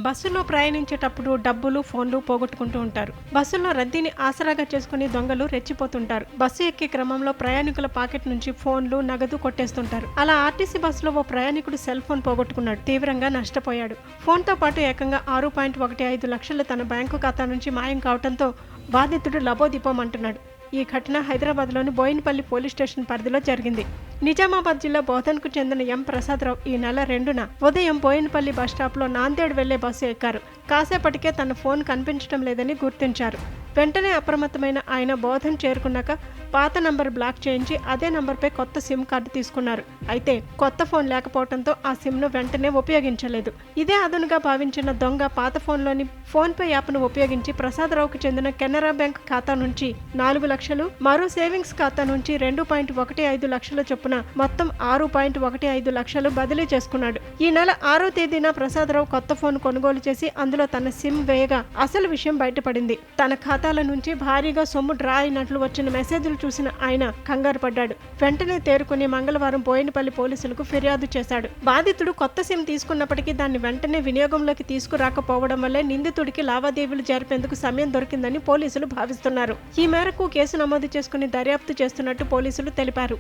బస్సులో ప్రయాణించేటప్పుడు డబ్బులు, ఫోన్లు పోగొట్టుకుంటూ ఉంటారు. బస్సుల్లో రద్దీని ఆసరాగా చేసుకుని దొంగలు రెచ్చిపోతుంటారు. బస్సు ఎక్కే క్రమంలో ప్రయాణికుల పాకెట్ నుంచి ఫోన్లు, నగదు కొట్టేస్తుంటారు. అలా ఆర్టీసీ బస్సులో ఓ ప్రయాణికుడు సెల్ ఫోన్ పోగొట్టుకున్నాడు. తీవ్రంగా నష్టపోయాడు. ఫోన్తో పాటు ఏకంగా 6.15 లక్షలు తన బ్యాంకు ఖాతా నుంచి మాయం కావడంతో బాధితుడు లబోదిపోమంటున్నాడు. ఈ ఘటన హైదరాబాద్లోని బోయినపల్లి పోలీస్ స్టేషన్ పరిధిలో జరిగింది. నిజామాబాద్ జిల్లా బోధన్కు చెందిన ఎం ప్రసాదరావు ఈ నెల 2న ఉదయం బోయినపల్లి బస్టాప్లో నాందేడ్ వెళ్లే బస్సు ఎక్కారు. కాసేపటికే తన ఫోన్ కనిపించడం లేదని గుర్తించారు. వెంటనే అప్రమత్తమైన ఆయన బోధన్ చేరుకున్నాక పాత నంబర్ బ్లాక్ చేయించి అదే నంబర్పై కొత్త సిమ్ కార్డు తీసుకున్నారు. అయితే కొత్త ఫోన్ లేకపోవడంతో ఆ సిమ్ను వెంటనే ఉపయోగించలేదు. ఇదే అదునుగా భావించిన దొంగ పాత ఫోన్లోని ఫోన్పే యాప్ను ఉపయోగించి ప్రసాదరావుకు చెందిన కెనరా బ్యాంక్ ఖాతా నుంచి 4 లక్షలు, మరో సేవింగ్స్ ఖాతా నుంచి 2.15 లక్షల చొప్పున మొత్తం 6.15 లక్షలు బదిలీ చేసుకున్నాడు. ఈ నెల 6వ తేదీన ప్రసాదరావు కొత్త ఫోన్ కొనుగోలు చేసి అందులో తన సిమ్ వేయగా అసలు విషయం బయటపడింది. తన ఖాతాల నుంచి భారీగా సొమ్ము డ్రా అయినట్లు వచ్చిన మెసేజ్లు చూసిన ఆయన కంగారు పడ్డాడు. వెంటనే తేరుకుని మంగళవారం బోయినపల్లి పోలీసులకు ఫిర్యాదు చేశాడు. బాధితుడు కొత్త సిమ్ తీసుకున్నప్పటికీ దాన్ని వెంటనే వినియోగంలోకి తీసుకురాకపోవడం వల్లే నిందితుడికి లావాదేవీలు జరిపేందుకు సమయం దొరికిందని పోలీసులు భావిస్తున్నారు. ఈ మేరకు కేసు నమోదు చేసుకుని దర్యాప్తు చేస్తున్నట్టు పోలీసులు తెలిపారు.